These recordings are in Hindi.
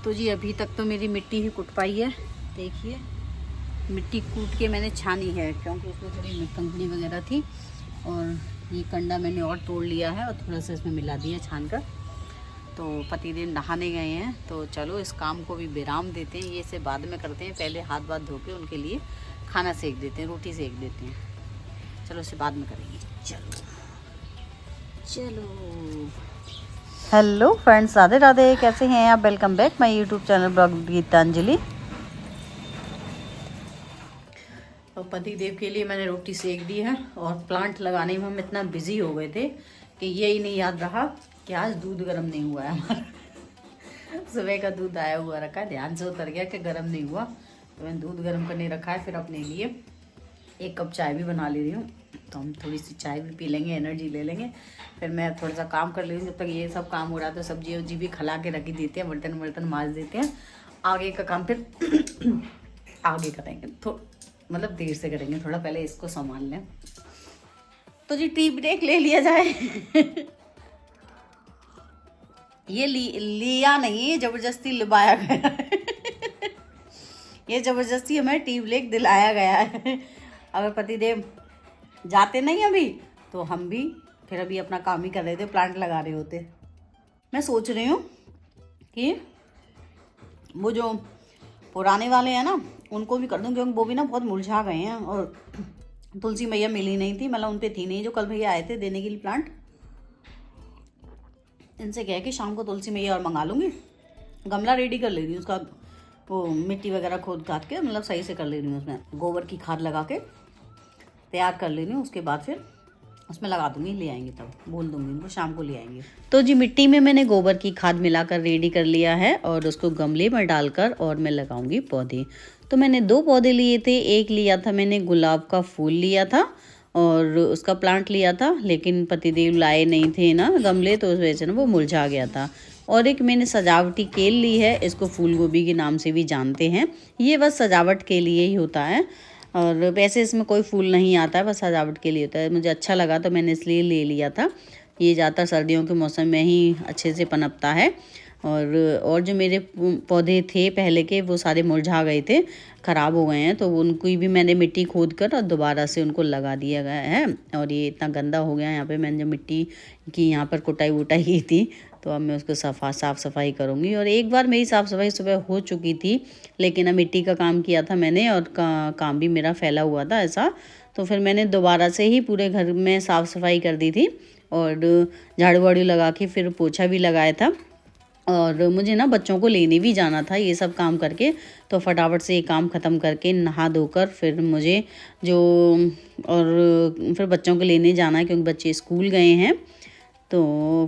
तो जी अभी तक तो मेरी मिट्टी ही कुट पाई है। देखिए मिट्टी कूट के मैंने छानी है क्योंकि उसमें थोड़ी कंकड़ी वगैरह थी, और ये कंडा मैंने और तोड़ लिया है और थोड़ा सा इसमें मिला दिया छान कर। तो पतिदेव नहाने गए हैं, तो चलो इस काम को भी विराम देते हैं, ये से बाद में करते हैं। पहले हाथ वाथ धो के उनके लिए खाना सेक देते हैं, रोटी सेक देते हैं। चलो इसे बाद में करेंगे। चलो चलो। हेलो फ्रेंड्स, राधे राधे, कैसे हैं आप? Welcome back my YouTube channel blog Geetanjali. तो पति देव के लिए मैंने रोटी सेक दी है, और प्लांट लगाने में हम इतना बिजी हो गए थे कि ये ही नहीं याद रहा कि आज दूध गर्म नहीं हुआ है हमारा। सुबह का दूध आया हुआ रखा है, ध्यान से उतर गया कि गर्म नहीं हुआ, तो मैंने दूध गर्म करने रखा है। फिर अपने लिए 1 कप चाय भी बना ले रही हूँ, तो हम थोड़ी सी चाय भी पी लेंगे, एनर्जी ले लेंगे। फिर मैं थोड़ा सा काम कर लेंगे। जब तक ये सब काम हो रहा है तो सब्जी वब्जी भी खला के रख ही देते हैं, बर्तन वर्तन मांज देते हैं। आगे का काम फिर आगे करेंगे, तो मतलब देर से करेंगे, थोड़ा पहले इसको संभाल लें। तो जी टी ब्रेक ले लिया जाए। ये लिया नहीं है, जबरदस्ती लिबाया गया है। ये जबरदस्ती हमें टी ब्रेक दिलाया गया है। अगर पतिदेव जाते नहीं अभी, तो हम भी फिर अभी अपना काम ही कर रहे थे, प्लांट लगा रहे होते। मैं सोच रही हूँ कि वो जो पुराने वाले हैं ना, उनको भी कर दूँ, क्योंकि वो भी ना बहुत मुरझा गए हैं। और तुलसी मैया मिली नहीं थी, मतलब उन पे थी नहीं, जो कल भैया आए थे देने के लिए प्लांट। इनसे कह के शाम को तुलसी मैया और मंगा लूँगी। गमला रेडी कर ले रही हूँ, उसका वो मिट्टी वगैरह खोद खाद के, मतलब सही से कर ले रही हूँ। उसमें गोबर की खाद लगा के तैयार कर ले रही हूँ। उसके बाद फिर उसमें लगा दूँगी, ले आएंगे, तब बोल दूँगी उनको शाम को ले आएंगे। तो जी मिट्टी में मैंने गोबर की खाद मिलाकर रेडी कर लिया है, और उसको गमले में डालकर और मैं लगाऊंगी पौधे। तो मैंने 2 पौधे लिए थे। एक लिया था मैंने गुलाब का फूल लिया था, और उसका प्लांट लिया था, लेकिन पतिदेव लाए नहीं थे ना गमले, तो उस वजह से ना वो मुरझा गया था। और एक मैंने सजावटी केल ली है, इसको फूल गोभी के नाम से भी जानते हैं। ये बस सजावट के लिए ही होता है, और वैसे इसमें कोई फूल नहीं आता है, बस सजावट के लिए होता है। मुझे अच्छा लगा तो मैंने इसलिए ले लिया था। ये ज़्यादातर सर्दियों के मौसम में ही अच्छे से पनपता है। और जो मेरे पौधे थे पहले के, वो सारे मुरझा गए थे, ख़राब हो गए हैं, तो उनको भी मैंने मिट्टी खोद कर और दोबारा से उनको लगा दिया गया है। और ये इतना गंदा हो गया है यहाँ पे, मैंने जो मिट्टी की यहाँ पर कुटाई वुटाई की थी, तो अब मैं उसको साफ़ सफाई करूँगी। और एक बार मेरी साफ़ सफाई सुबह हो चुकी थी, लेकिन अब मिट्टी का काम किया था मैंने, और काम भी मेरा फैला हुआ था ऐसा, तो फिर मैंने दोबारा से ही पूरे घर में साफ़ सफाई कर दी थी, और झाड़ू वाड़ू लगा के फिर पोछा भी लगाया था। और मुझे ना बच्चों को लेने भी जाना था ये सब काम करके, तो फटाफट से ये काम ख़त्म करके नहा धोकर फिर मुझे फिर बच्चों को लेने जाना है, क्योंकि बच्चे स्कूल गए हैं। तो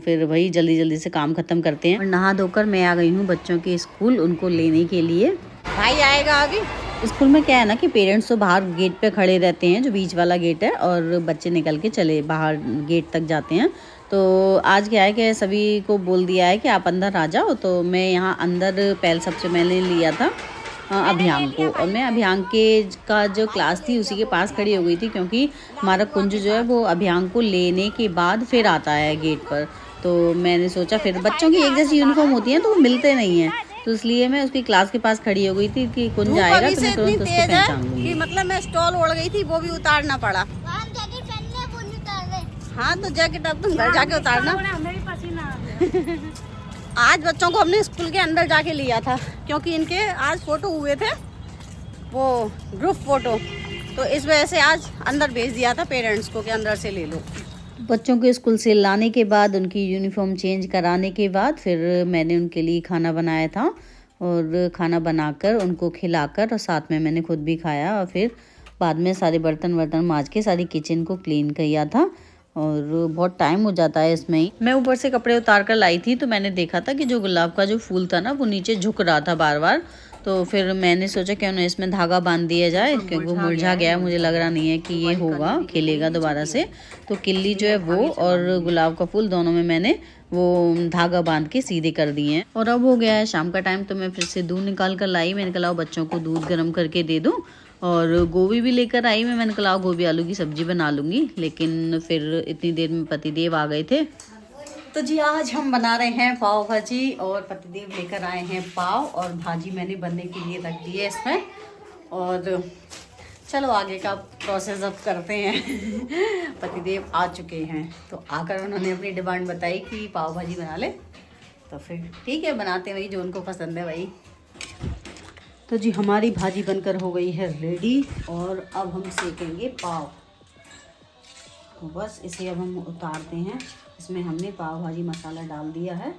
फिर वही जल्दी जल्दी से काम ख़त्म करते हैं। और नहा धोकर मैं आ गई हूँ बच्चों के स्कूल उनको लेने के लिए। भाई आएगा अभी। स्कूल में क्या है ना कि पेरेंट्स तो बाहर गेट पे खड़े रहते हैं, जो बीच वाला गेट है, और बच्चे निकल के चले बाहर गेट तक जाते हैं। तो आज क्या है कि सभी को बोल दिया है कि आप अंदर आ जाओ, तो मैं यहाँ अंदर पहले सबसे पहले लिया था अभियांग को, और मैं अभियांग का जो क्लास थी उसी के पास खड़ी हो गई थी, क्योंकि हमारा कुंज जो है वो अभियांग को लेने के बाद फिर आता है गेट पर। तो मैंने सोचा, फिर बच्चों की एक जैसी यूनिफॉर्म होती है तो वो मिलते नहीं हैं, तो इसलिए मैं उसकी क्लास के पास खड़ी हो गई थी कि कुंज आएगा तो मैं तुरंत उसको पहचान लूँगी। मतलब मैं स्टॉल ओढ़ गई थी, वो भी उतारना पड़ा। हाँ तो जैकेट अब तुम घर जाके उतारना। आज बच्चों को हमने स्कूल के अंदर जाके लिया था, क्योंकि इनके आज फ़ोटो हुए थे, वो ग्रुप फ़ोटो, तो इस वजह से आज अंदर भेज दिया था पेरेंट्स को कि अंदर से ले लो। बच्चों को स्कूल से लाने के बाद, उनकी यूनिफॉर्म चेंज कराने के बाद, फिर मैंने उनके लिए खाना बनाया था, और खाना बनाकर उनको खिलाकर, और साथ में मैंने खुद भी खाया, और फिर बाद में सारे बर्तन वर्तन मांज के सारी किचन को क्लीन किया था। और बहुत टाइम हो जाता है इसमें ही। मैं ऊपर से कपड़े उतार कर लाई थी, तो मैंने देखा था कि जो गुलाब का जो फूल था ना, वो नीचे झुक रहा था बार बार, तो फिर मैंने सोचा क्यों ना इसमें धागा बांध दिया जाए, क्योंकि वो मुरझा गया है, मुझे लग रहा नहीं है कि ये होगा, खिलेगा दोबारा से। तो किल्ली जो है वो और गुलाब का फूल दोनों में मैंने वो धागा बांध के सीधे कर दिए हैं। और अब हो गया है शाम का टाइम, तो मैं फिर से दूध निकाल कर लाई। मैंने कहा बच्चों को दूध गर्म करके दे दूँ, और गोभी भी लेकर आई मैंने कहा गोभी आलू की सब्जी बना लूँगी, लेकिन फिर इतनी देर में पतिदेव आ गए थे। तो जी आज हम बना रहे हैं पाव भाजी और पतिदेव लेकर आए हैं पाव और भाजी मैंने बनने के लिए रख दी है इसमें। और चलो आगे का प्रोसेस अब करते हैं। पतिदेव आ चुके हैं तो आकर उन्होंने अपनी डिमांड बताई कि पाव भाजी बना ले, तो फिर ठीक है बनाते हैं वही जो उनको पसंद है वही। तो जी हमारी भाजी बनकर हो गई है रेडी और अब हम सेकेंगे पाव। तो बस इसे अब हम उतारते हैं। इसमें हमने पाव भाजी मसाला डाल दिया है।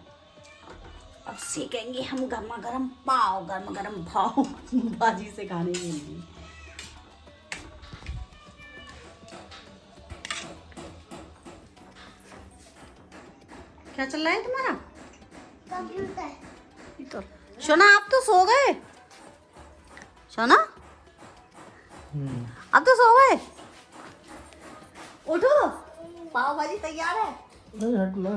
अब सेकेंगे हम गर्मा गर्म पाव, गर्मा गर्म पाव भाजी से खाने के लिए। क्या चल रहा है तुम्हारा? कंप्यूटर। सोना आप तो सो गए। सोना अब तो सो गए, उठो पाव भाजी तैयार है। नहीं हट ना।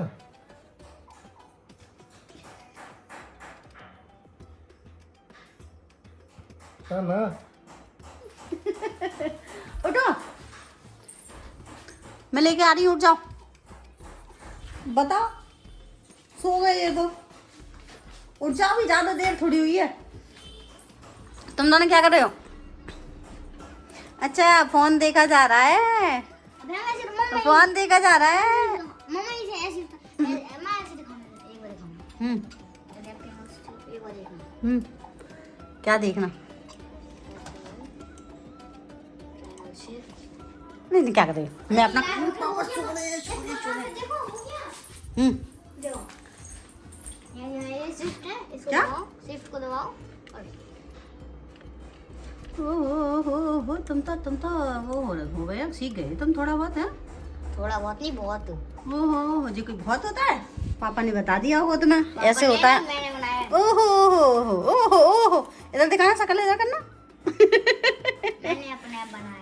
ना उठो मैं लेके आ रही हूँ, उठ जाओ। बताओ सो गए ये तो, उठ जाओ भी, ज्यादा देर थोड़ी हुई है। तुम दोनों क्या कर रहे हो? अच्छा फोन देखा जा रहा है, फोन देखा जा रहा है। क्या देखना? नहीं क्या कर रही हूँ मैं अपना क्या शिफ्ट को दबाओ। हो तुम तो वो हो गए, सीख गए तुम थोड़ा बहुत है। थोड़ा बहुत नहीं, बहुत। ओहो जी कोई बहुत होता है, पापा ने बता दिया होगा तुम्हें ऐसे होता है। मैंने बनाया। ओहो इधर दिखाना, शकल इधर करना। मैंने अपने आप बनाया।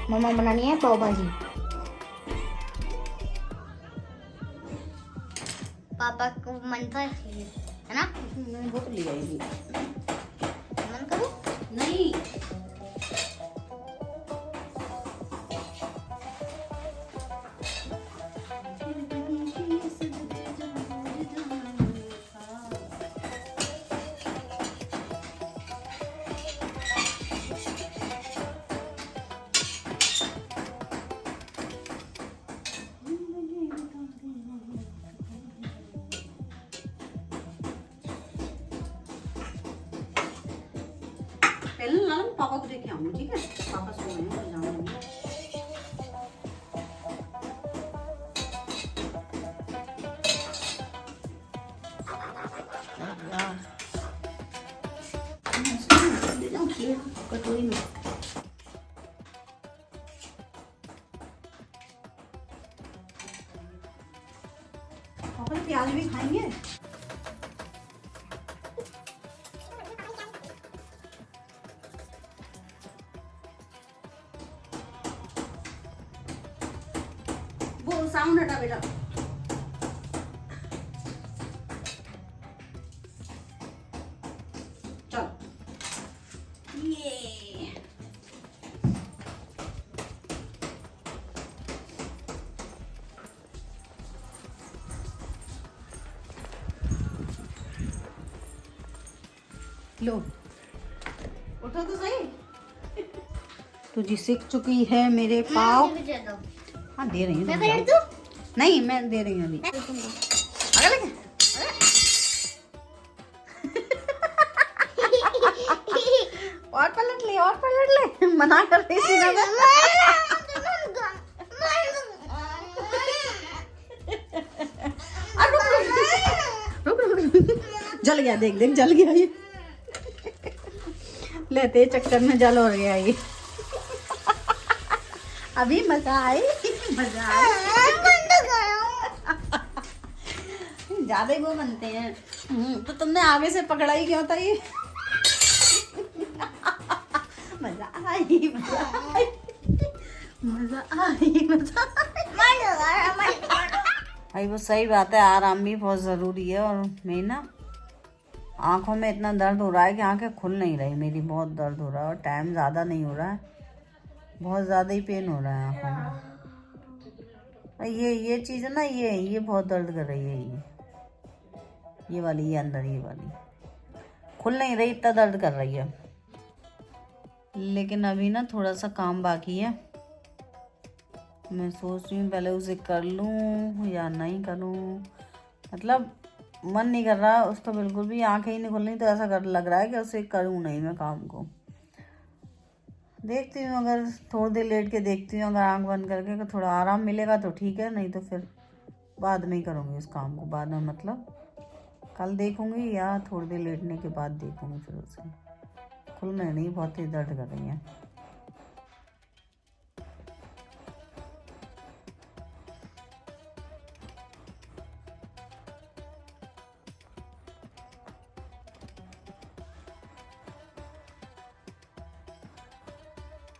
मम्मा बनानी है पाव भाजी। पापा को मन था इसलिए, है ना? मैंने बहुत लिया ही मन करो नहीं। पहले ना पापा को देखे आऊंगी, ठीक है? पापा सो गए हैं, जाऊंगी। कटोरी में पापा प्याज भी खाएंगे। वो साउंड हटा बेटा। चल ये लो, उठो तो सही। तो जी सीख चुकी है मेरे पाव। हाँ दे रही हूँ। नहीं मैं दे रही हूँ अभी। अगर लेके और पलट ले मना कर रही थी ना रुक जल गया, देख जल गया ये। लेते चक्कर में जल हो गया ये। अभी मजा आई ज्यादा ही वो बनते हैं। तो तुमने आगे से पकड़ा ही क्यों था ये? मजा आई भाई वो सही बात है, आराम भी बहुत ज़रूरी है। और मैं ना आँखों में इतना दर्द हो रहा है कि आंखें खुल नहीं रही मेरी, बहुत दर्द हो रहा है और टाइम ज़्यादा नहीं हो रहा है, बहुत ज़्यादा ही पेन हो रहा है आँखों में। ये चीज़ है ना, ये बहुत दर्द कर रही है, ये वाली, ये अंदर ये वाली खुल नहीं रही, इतना दर्द कर रही है। लेकिन अभी ना थोड़ा सा काम बाकी है, मैं सोच रही हूँ पहले उसे कर लूँ या नहीं करूँ। मतलब मन नहीं कर रहा उसका बिल्कुल भी, आंखें ही नहीं खुल रही, तो ऐसा कर लग रहा है कि उसे करूँ नहीं मैं काम को। देखती हूँ, अगर थोड़ी देर लेट के देखती हूँ, अगर आंख बंद करके तो थोड़ा आराम मिलेगा तो ठीक है, नहीं तो फिर बाद में ही करूँगी उस काम को, बाद में मतलब कल देखूँगी या थोड़ी देर लेटने के बाद देखूँगी फिर उसे। खुल नहीं, बहुत ही दर्द कर रही है।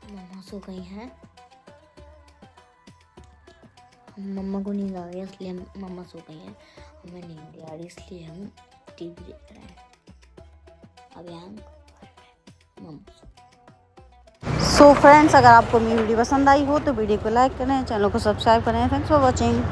मम्मा सो गई हैं। मम्मा को नींद आ रही है इसलिए मम्मा सो गई है, हमें नींद नहीं आ रही इसलिए हम टीवी देख रहे हैं। अभी हम मम्मा सो फ्रेंड्स, अगर आपको मेरी वीडियो पसंद आई हो तो वीडियो को लाइक करें, चैनल को सब्सक्राइब करें। Thanks for watching.